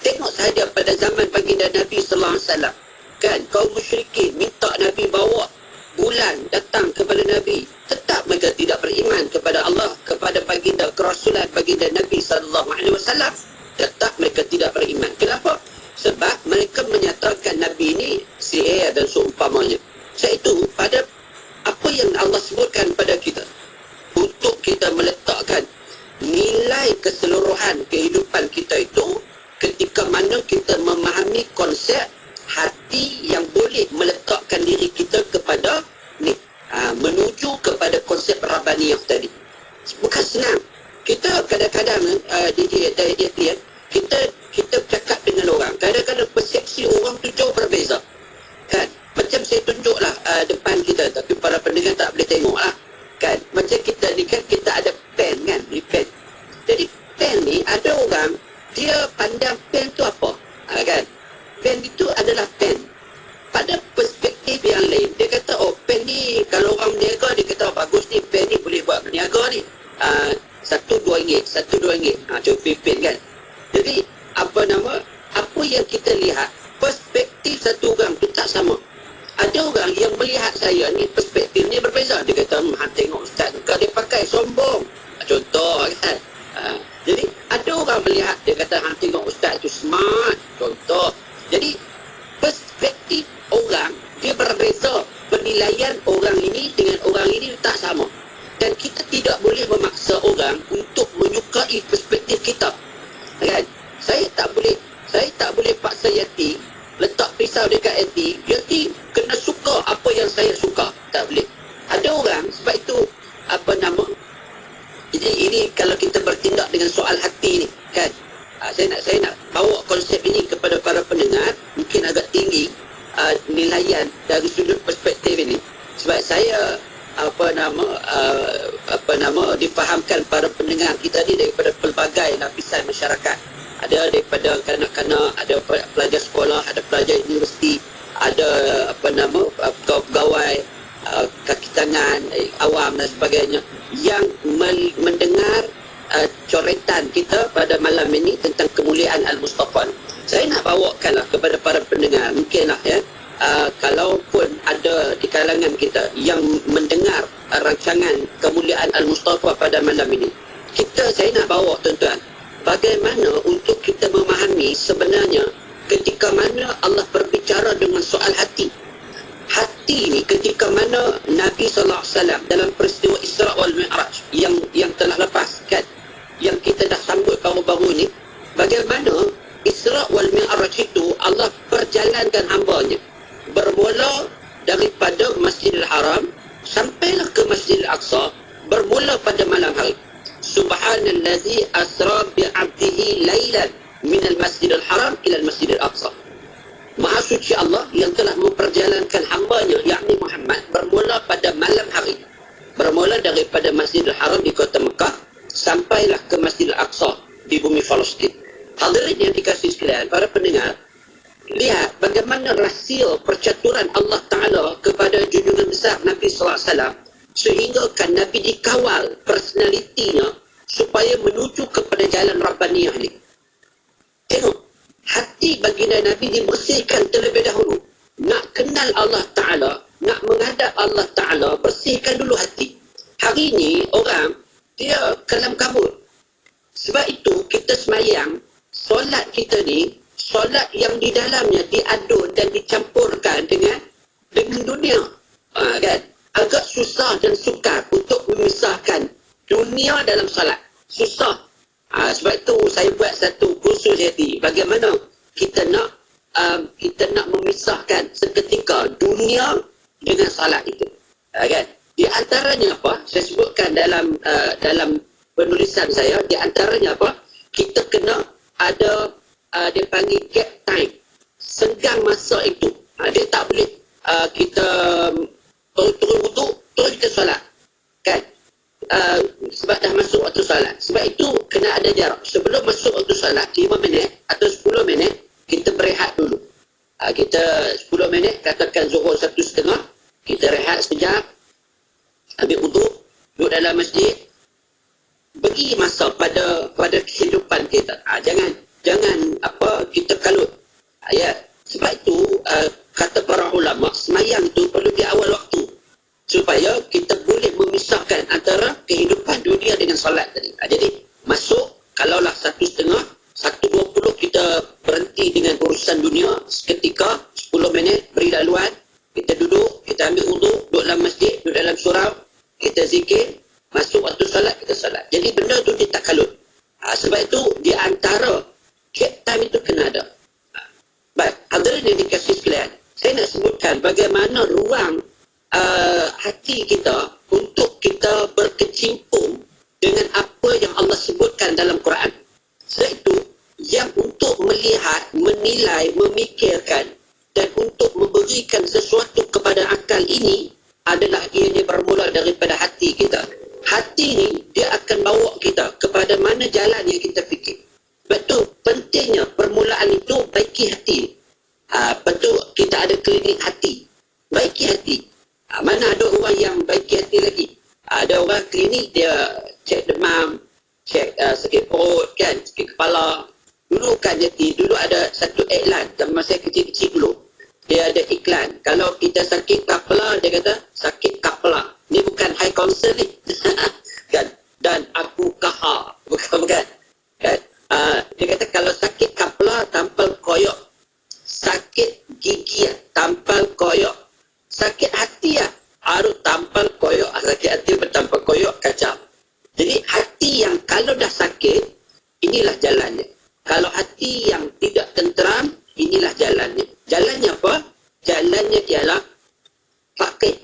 Tengok saja pada zaman baginda Nabi sallallahu alaihi wasallam. Kan kaum musyrikin minta Nabi bawa bulan datang kepada Nabi. Tetap mereka tidak beriman kepada Allah, kepada baginda kerasulan baginda Nabi sallallahu alaihi wasallam. Tetap mereka tidak beriman. Kenapa? Sebab mereka menyatakan Nabi ini sihir dan seumpamanya. Sebab itu pada apa yang Allah sebutkan pada kita, untuk kita meletakkan nilai keseluruhan kehidupan kita itu, ketika mana kita memahami konsep hati yang boleh meletakkan diri kita kepada ni, menuju kepada konsep Rabbaniyah tadi. Bukan senang. Kita kadang-kadang kita cakap dengan orang, kadang-kadang persepsi orang tu jauh berbeza. Kan? Macam saya tunjuklah depan kita, tapi para pendengar tak boleh tengok lah. Kan? Macam kita ni kan, kita ada pen kan, ni pen. Jadi pen ni ada orang dia pandang pen tu apa? Kan? Pen itu adalah pen. Pada perspektif yang lain, dia kata, oh pen ni kalau orang berniaga, dia kata, oh, bagus ni, pen ni boleh buat berniaga ni. RM1-2, contoh pen kan. Jadi apa yang kita lihat, perspektif satu orang tu tak sama. Ada orang yang melihat saya ni perspektifnya berbeza. Dia kata, tengok ustaz kalau dia pakai sombong, contoh kan. Jadi ada orang melihat, dia kata, tengok ustaz tu smart, contoh. Jadi perspektif orang dia berbeza. Penilaian orang ini dengan orang ini tak sama. Dan kita tidak boleh memaksa orang untuk menyukai perspektif kita. Kan? Saya tak boleh paksa Yati letak pisau dekat Yati kena suka apa yang saya suka. Tak boleh. Ada orang sebab itu ini kalau kita bertindak dengan soal hati ni kan. Saya nak bawa konsep ini kepada para pendengar, mungkin agak tinggi nilaian dari sudut perspektif ini. Sebab saya difahamkan para pendengar kita ni daripada pelbagai lapisan masyarakat. Ada daripada kanak-kanak, ada pelajar sekolah, ada pelajar universiti, ada pegawai, kaki tangan, awam dan sebagainya yang mendengar coretan kita pada malam ini tentang kemuliaan Al-Mustafa. Saya nak bawakanlah kepada para pendengar, mungkinlah ya, kalaupun ada di kalangan kita yang mendengar rancangan kemuliaan Al-Mustafa pada malam ini, saya nak bawa tuan-tuan, bagaimana untuk kita memahami sebenarnya ketika mana Allah berbicara dengan soal hati. Hati ni ketika mana Nabi SAW dalam peristiwa Isra' wal Mi'raj yang telah lepas kan, yang kita dah sambut baru-baru ni, bagaimana Isra' wal Mi'raj itu Allah perjalankan hambanya bermula daripada Masjidil Haram sampailah ke Masjidil Aqsa, bermula pada malam hari. Subhanallazi asra bi'abdihi lailan minal Masjidil Haram ila Masjidil Aqsa. Maha suci Allah yang telah memperjalankan hamba-Nya yakni Muhammad bermula pada malam hari. Bermula daripada Masjidil Haram di kota Mekah sampailah ke Masjidil Aqsa di bumi Palestin. Hadirin yang dikasihi sekalian, para pendengar, lihat bagaimana rahsia percaturan Allah Ta'ala kepada junjungan besar Nabi SAW sehingga kan Nabi dikawal personalitinya supaya menuju kepada jalan Rabbaniyah ni. Tengok, hati baginda Nabi dibersihkan terlebih dahulu. Nak kenal Allah Ta'ala, nak menghadap Allah Ta'ala, bersihkan dulu hati. Hari ni orang, dia kalam kabut. Sebab itu kita semayang, solat kita ni, solat yang di dalamnya diadun dan dicampurkan dengan dunia. Kan? Agak susah dan sukar untuk memisahkan dunia dalam solat. Susah. Sebab itu saya buat satu kursus tadi. Bagaimana kita nak memisahkan seketika dunia dengan solat itu. Kan? Di antaranya apa? Saya sebutkan dalam penulisan saya. Di antaranya apa? Kita kena ada dia panggil gap time, senggang masa itu. Dia tak boleh kita turun wuduk terus kita solat, kan? Sebab dah masuk waktu solat. Sebab itu kena ada jarak. Sebelum masuk waktu solat 5 minit atau 10 minit kita berehat dulu. Kita 10 minit, katakan zuhur 1:30, kita rehat sekejap, ambil wuduk, duduk dalam masjid, beri masa pada kehidupan kita. Jangan kita kalut. Ya, sebab itu kata para ulama, semayang itu perlu di awal waktu supaya kita boleh memisahkan antara kehidupan dunia dengan solat tadi. Jadi masuk, kalaulah 1:30, 1:20 kita berhenti dengan urusan dunia seketika, 10 minit beri laluan, kita duduk, kita ambil wuduk, duduk dalam masjid, duduk dalam surau, kita zikir, masuk waktu solat kita solat. Jadi benda tu dia tak kalut. Sebab itu di antara gap time itu kena ada. Baik, hadirin yang dikasihi sekalian, saya nak sebutkan bagaimana ruang hati kita untuk kita berkecimpung dengan apa yang Allah sebutkan dalam Quran. Sebab itu yang untuk melihat, menilai, memikirkan dan untuk memberikan sesuatu kepada akal ini adalah ianya bermula daripada hati kita. Hati ni dia akan bawa kita kepada mana jalan yang kita fikir. Betul, pentingnya permulaan itu baiki hati. Betul, kita ada klinik hati. Baiki hati. Mana ada orang yang baiki hati lagi? Ada orang klinik dia cek demam, cek sakit perut, kan, sakit kepala. Dulu kan dulu ada satu iklan, masa kecil-kecil dulu. Dia ada iklan. Kalau kita sakit kepala, dia kata sakit kepala. Ni bukan high concern ni. Kan? Dan aku kahar. Bukan. Kan? Dia kata kalau sakit kepala, tampal koyok. Sakit gigi, tampal koyok. Sakit hati, harus tampal koyok. Sakit hati bertampal koyok, kacau. Jadi hati yang kalau dah sakit, inilah jalannya. Kalau hati yang tidak tenteram, inilah jalannya. Jalannya apa? Jalannya ialah pakai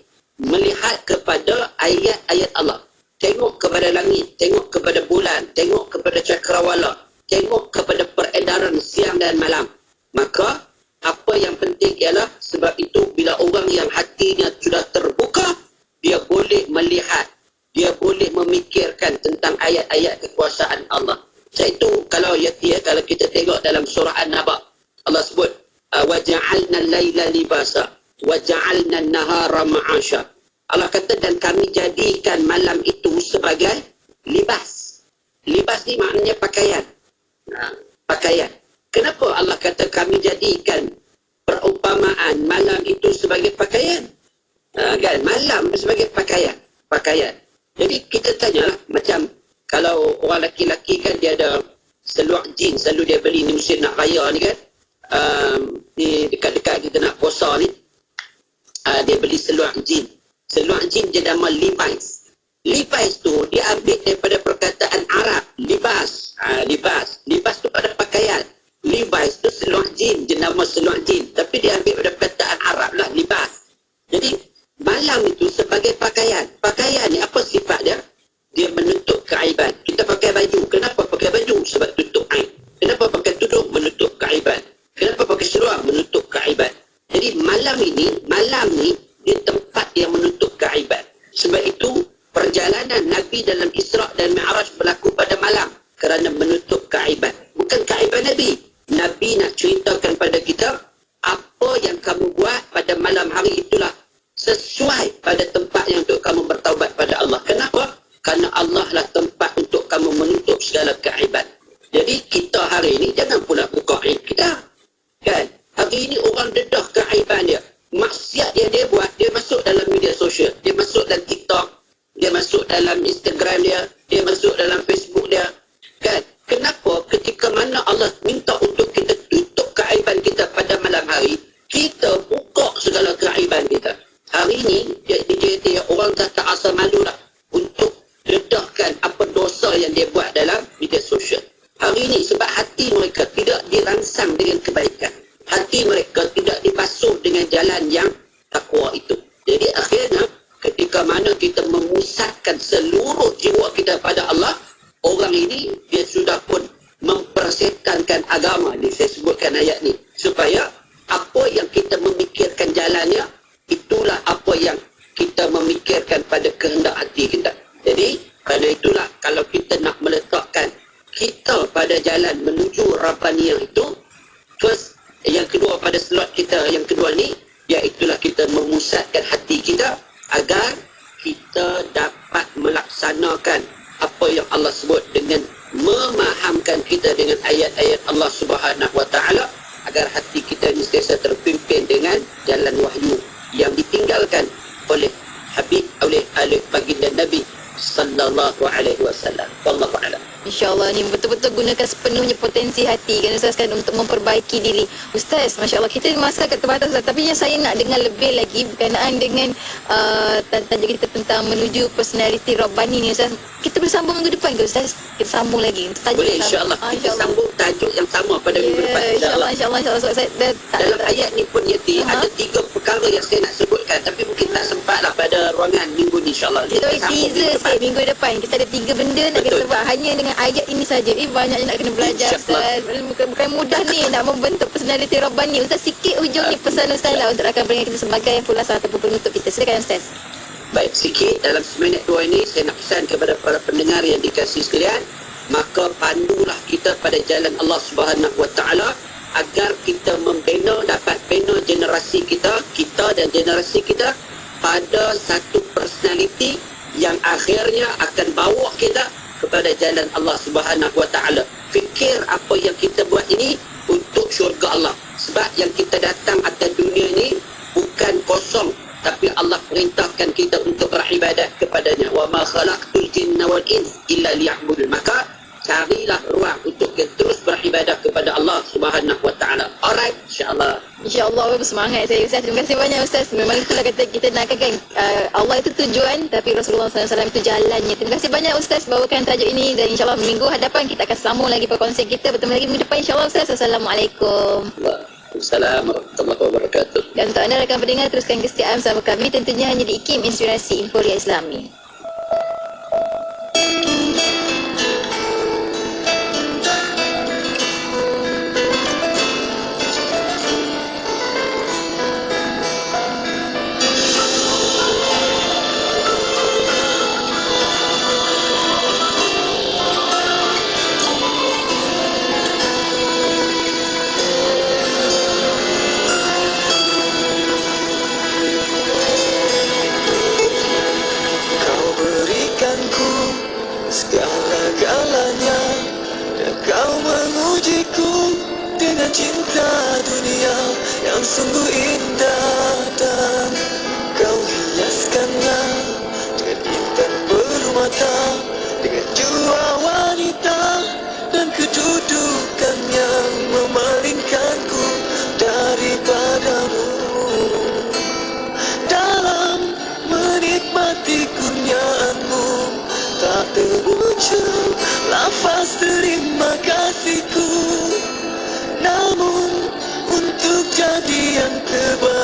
melihat kepada ayat-ayat Allah. Tengok kepada langit, tengok kepada bulan, tengok kepada cakrawala, tengok kepada peredaran siang dan malam. Maka apa yang penting ialah, sebab itu bila orang yang hatinya sudah terbuka, dia boleh melihat, dia boleh memikirkan tentang ayat-ayat kekuasaan Allah. Iaitu kalau kalau kita tengok dalam surah An-Naba, Allah sebut waja'alna al-laila libasa waja'alna an-nahara ma'asha. Allah kata dan kami jadikan malam itu sebagai libas. Libas ni maknanya pakaian. Pakaian. Kenapa Allah kata kami jadikan perumpamaan malam itu sebagai pakaian? Kan, malam sebagai pakaian. Pakaian. Jadi kita tanyalah, macam kalau orang lelaki-lelaki kan dia ada seluar jin, selalu dia beli ni musim nak raya ni kan. Ni dekat-dekat kita nak puasa ni, dia beli seluar jin. Seluar jin dia nama Levi's. Levi's tu dia ambil daripada perkataan Arab, libas. Libas tu pada pakaian. Levi's tu seluar jin, dia nama seluar jin, tapi dia ambil pada perkataan Arab lah, libas. Jadi malam itu sebagai pakaian. Pakaian ni apa sifat dia? Dia menutup keaiban. Kita pakai baju. Kenapa pakai baju? Sebab tutup aib. Kenapa pakai tudung? Menutup keaiban. Kenapa pakai seluar? Menutup keaiban. malam ni dia tempat yang menutup keaiban. Sebab itu perjalanan Nabi dalam Isra' dan Mi'raj berlaku pada malam kerana menutup keaiban. Bukan keaiban Nabi. Nabi nak ceritakan pada kita, apa yang kamu buat pada malam hari itulah sesuai pada tempatnya untuk kamu bertaubat pada Allah. Kenapa? Karena Allah lah tempat untuk kamu menutup segala keaiban. Jadi kita hari ini jangan pula buka aib kita. Kan? Hari ini orang dedah keaiban dia. Maksiat dia buat, dia masuk dalam media sosial. Dia masuk dalam TikTok. Dia masuk dalam Instagram dia. Dia masuk dalam Facebook dia. Kan? Kenapa ketika mana Allah minta untuk kita tutup keaiban kita pada malam hari, kita buka segala keaiban kita. Hari ini, dia orang tak rasa malu lah untuk dedahkan apa dosa yang dia buat dalam media sosial. Hari ini sebab hati mereka tidak dirangsang dengan kebaikan. Hati mereka tidak dibasuh dengan jalan yang takwa itu. Jadi akhirnya ketika mana kita memusatkan seluruh jiwa kita pada Allah, orang ini dia sudah pun mempersetankan agama. Saya sebutkan ayat ni supaya apa yang kita memikirkan jalannya, itulah apa yang kita memikirkan pada kehendak hati kita. Jadi kerana itulah kalau kita nak meletakkan kita pada jalan menuju Rabbaniyah itu, first, yang kedua pada slot kita yang kedua ni, iaitulah kita memusatkan hati kita agar kita dapat melaksanakan apa yang Allah sebut dengan memahamkan kita dengan ayat-ayat Allah Subhanahu Wa Taala, agar hati kita ini sentiasa terpimpin dengan jalan wahyu yang ditinggalkan oleh Habib, oleh baginda Nabi sallallahu alaihi wasallam. Wallahu a'lam. InsyaAllah ni betul-betul gunakan sepenuhnya potensi hati kan Ustaz kan untuk memperbaiki diri. Ustaz, Masya Allah kita masa kat terbatas Ustaz, tapi yang saya nak dengar lebih lagi berkenaan dengan tajuk kita tentang menuju personality Rabbani ni Ustaz. Kita bersambung minggu depan ke Ustaz? Kita sambung lagi. Boleh insyaAllah. Kita sambung tajuk yang sama pada minggu depan insyaAllah. InsyaAllah. Dalam ayat ni pun Yati ada 3 perkara yang saya nak sebutkan, tapi mungkin tak sempat lah pada ruangan minggu ni insyaAllah. Kita teaser sikit minggu depan. Kita ada 3 benda nak kita buat hanya dengan ayat ini saja. Banyak yang nak kena belajar Ustaz. Bukan mudah ni nak membentuk personality Rabbani. Ustaz, sikit hujung ni pesan Ustaz lah untuk rakan pendengar kita sebagai khulasa ataupun penutup kita. Silakan Ustaz. Baik, sikit dalam seminit 2 ini saya nak pesan kepada para pendengar yang dikasihi sekalian, maka pandulah kita pada jalan Allah Subhanahu Wa Taala agar kita dapat bina generasi kita dan generasi kita pada satu personality yang akhirnya akan bawa kita kepada jalan Allah Subhanahu Wa Taala. Fikir apa yang kita buat ini untuk syurga Allah. Sebab yang kita datang atas dunia ini bukan kosong, tapi Allah perintahkan kita untuk beribadat kepadanya. Wa ma khalaqtul jinna wal ins illa liya'budun. Maka carilah ruang untuk kita terus beribadah kepada Allah Subhanahu Wa Taala. Alright, insya-Allah. InsyaAllah, bersemangat saya Ustaz. Terima kasih banyak Ustaz. Memang itulah kata kita nak kan Allah itu tujuan, tapi Rasulullah SAW itu jalannya. Terima kasih banyak Ustaz bawakan tajuk ini, dan insyaAllah minggu hadapan kita akan sambung lagi perkongsian kita. Bertemu lagi minggu depan insyaAllah Ustaz. Assalamualaikum. Waalaikumsalam warahmatullahi wabarakatuh. Dan untuk anda rakan pendengar, teruskan kesetiaan bersama kami tentunya hanya di IKIM Inspirasi Emporia Islami. Segala-galanya, dan kau mengujiku dengan cinta dunia yang sungguh indah, dan kau hiaskanlah dengan intan permata, dengan jua wanita dan kedudukan yang memalingkanku daripadamu. Dalam menikmati kurniaanmu tak terucap lafaz terima kasihku, namun untuk jadi yang terbaik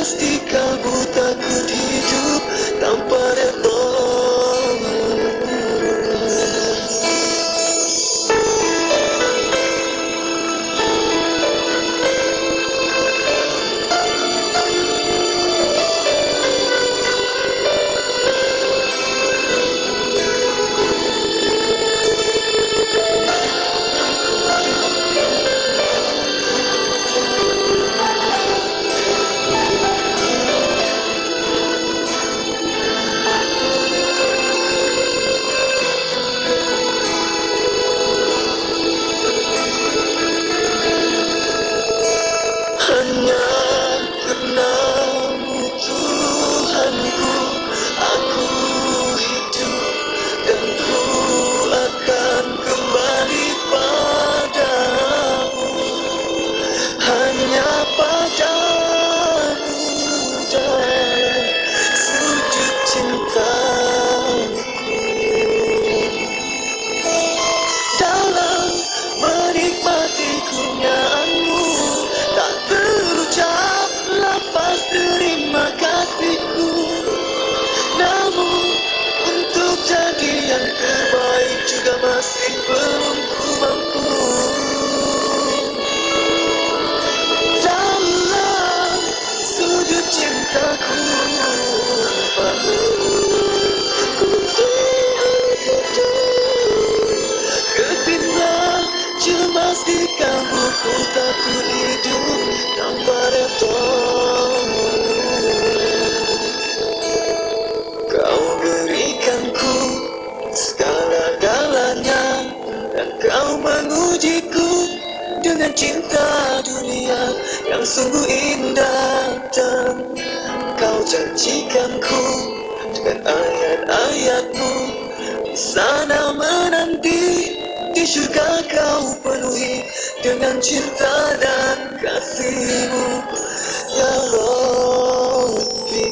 pasti kalbu takut hidup tanpa redha. Hanya karenamu Tuhanku, aku hidup dan ku akan kembali padamu. Hanya padamu dalam sujud cintaku, dalam menikmati kurniaanmu, tak terucap lafaz terima kasihku. Namun untuk jadi yang terbaik juga masih belum ku mampu. Dalam sujud cintaku padamu, ku ketiklah cemas di kalbuku, takut hidup tanpa redha. Kau berikanku segala-galanya dan kau mengujiku dengan cinta dunia yang sungguh indah, dan kau janjikanku dengan ayat-ayatmu di sana menanti. Di syurga kau penuhi dengan cinta dan kasihmu, ya Rabbi.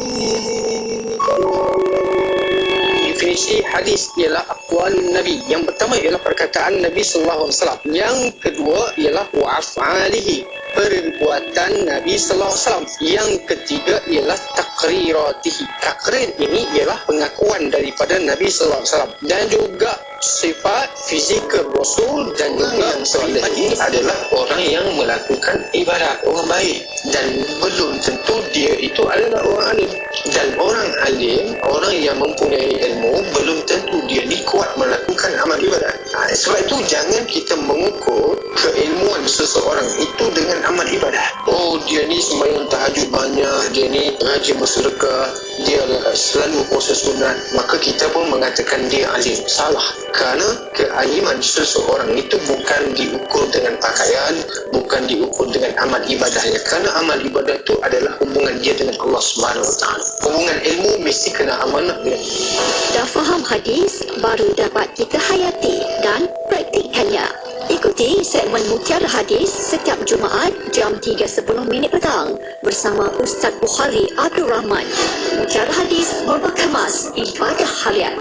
Definisi hadis ialah aqwalun Nabi. Yang pertama ialah perkataan Nabi sallallahu alaihi wasallam. Yang kedua ialah wa af'alihi, perbuatan Nabi sallallahu alaihi wasallam. Yang ketiga ialah taqriratihi. Takrir ini ialah pengakuan daripada Nabi sallallahu alaihi wasallam, dan juga sifat fizikal Rasul, dan juga yang kelima ini adalah orang yang melakukan ibadat, orang baik, dan belum tentu dia itu adalah orang alim. Dan orang alim, orang yang mempunyai ilmu, belum tentu dia ni kuat melakukan amal ibadat. Sebab itu jangan kita mengukur keilmuan seseorang itu dengan amal ibadah. Oh, dia ni sembahyang tahajud banyak, dia ni rajin bersedekah, dia selalu puasa sunat, maka kita pun mengatakan dia alim. Salah. Kerana kealiman seseorang itu bukan diukur dengan pakaian, bukan diukur dengan amal ibadahnya. Kerana amal ibadah itu adalah hubungan dia dengan Allah Subhanahu Wa Taala. Hubungan ilmu mesti kena amanah dia. Dah faham hadis, baru dapat kita hayati dan praktikkannya. Ikuti segmen Mutiara Hadis setiap Jumaat jam 3.10 petang bersama Ustaz Bukhari Abdul Rahman. Mutiara Hadis memperkemas ibadah harian.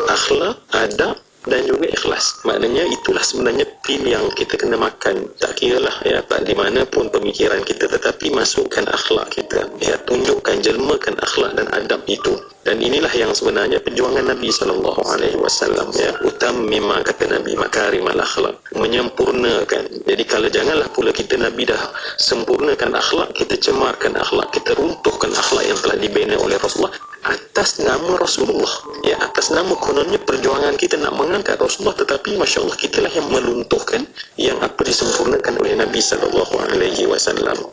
Akhlak, adab dan juga ikhlas. Maknanya itulah sebenarnya pil yang kita kena makan. Tak kiralah ya, tak di mana pun pemikiran kita, tetapi masukkan akhlak kita, ya, tunjukkan, jelmakan akhlak dan adab itu. Dan inilah yang sebenarnya perjuangan Nabi SAW, ya. Utammima, kata Nabi, makarimal akhlak, menyempurnakan. Jadi kalau janganlah pula kita Nabi dah sempurnakan akhlak, kita cemarkan akhlak, kita runtuhkan akhlak yang telah dibina oleh Rasulullah atas nama Rasulullah, ya, atas nama kononnya perjuangan kita nak mengangkat Rasulullah, tetapi Masya Allah kitalah yang meluntuhkan yang apa disempurnakan oleh Nabi SAW.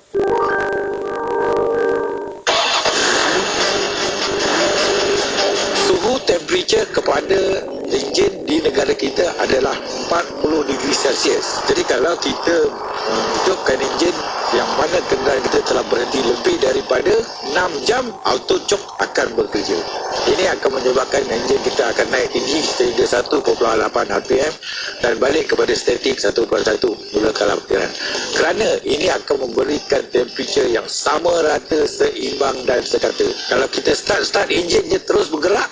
Suhu temperature kepada enjin di negara kita adalah 40 degree Celsius. Jadi kalau kita hidupkan enjin yang mana kenderaan kita telah berhenti lebih daripada 6 jam, auto choke akan bekerja. Ini akan menyebabkan enjin kita akan naik tinggi sehingga 1.8 RPM dan balik kepada statik 1.1 bila kalah perkiraan. Kerana ini akan memberikan temperature yang sama rata, seimbang dan sekata. Kalau kita start enjin je terus bergerak,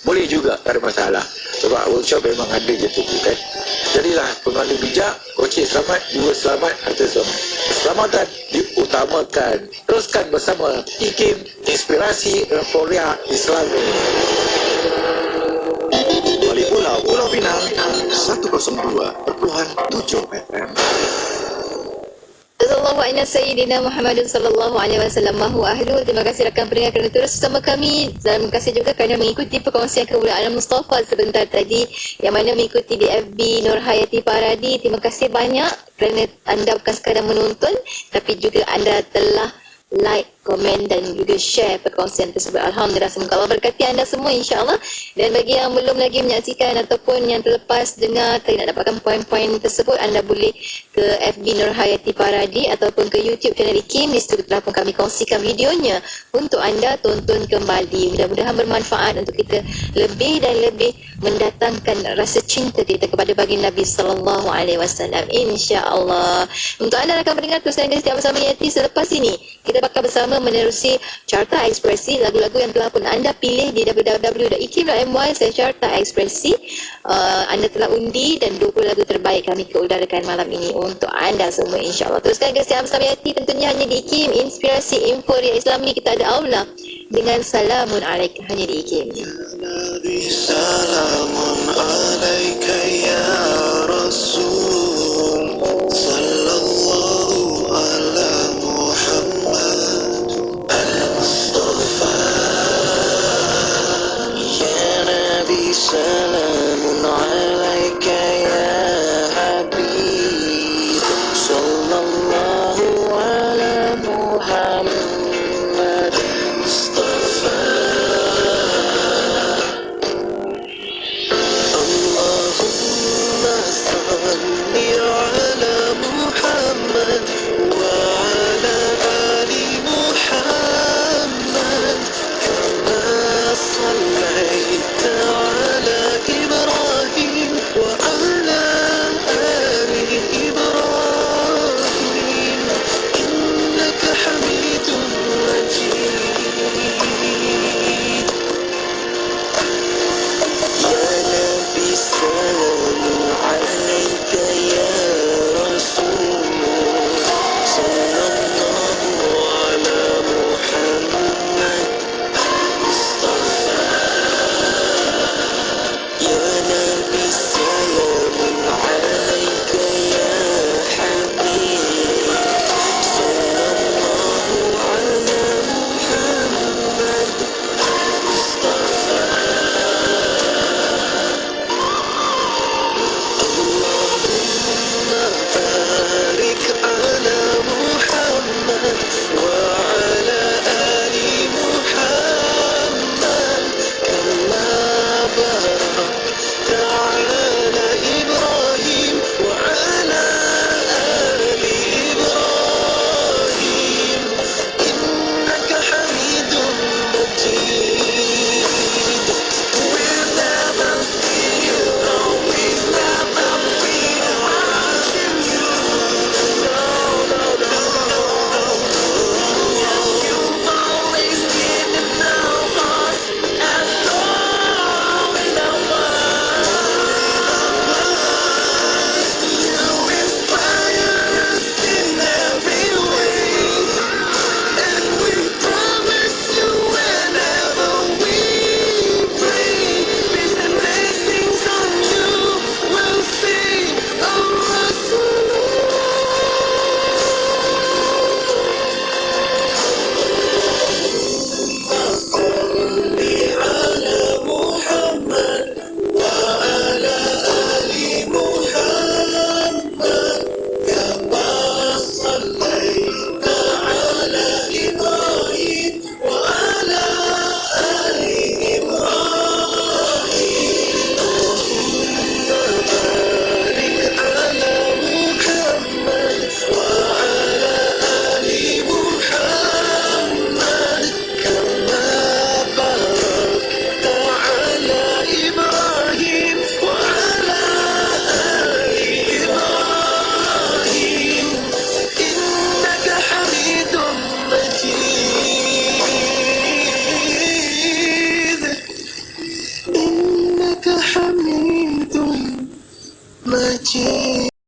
boleh juga, tak ada masalah. Sebab workshop memang ada je tu kan. Jadilah pengandu bijak, kocik selamat, jiwa selamat, harta selamat. Keselamatan diutamakan. Teruskan bersama IKIM, Inspirasi Euforia Islami. Balik Pulau, Pulau Pinang 102.7 FM. Sallallahu ala Sayyidina Muhammadin sallallahu alaihi wasallam wa ahlu. Terima kasih rakan pendengar kerana terus bersama kami, dan terima kasih juga kerana mengikuti perkongsian kemuliaan Mustafa sebentar tadi yang mana mengikuti di FB Nur Hayati Paradi. Terima kasih banyak kerana anda bukan sekadar menonton tapi juga anda telah like, komen dan juga share perkongsian tersebut. Alhamdulillah, semoga Allah berkati anda semua insya-Allah. Dan bagi yang belum lagi menyaksikan ataupun yang terlepas dengar tadi nak dapatkan poin-poin tersebut, anda boleh ke FB Nur Hayati Paradi ataupun ke YouTube channel IKIM. Di situ telah pun kami kongsikan videonya untuk anda tonton kembali. Mudah-mudahan bermanfaat untuk kita lebih dan lebih mendatangkan rasa cinta kita kepada baginda Nabi sallallahu alaihi wasallam insya-Allah. Untuk anda rakan pendengar, teruskan setia bersama Yati. Selepas ini kita bakal bersama menerusi Carta Ekspresi, lagu-lagu yang telah pun anda pilih di www.ikim.my/carta ekspresi. Anda telah undi dan 20 lagu terbaik kami keudarakan malam ini untuk anda semua insya-Allah. Teruskan setia bersama Yati, tentunya hanya di IKIM, Inspirasi Euforia Islami. Kita ada aula dengan Salamun Alaik hanya di IKIM. Nabi salamun alaika ya Rasul sallallahu ala Muhammad al-Mustafa. Ya Nabi salamun alaika ya Habib sallallahu ala Muhammad Mustafa.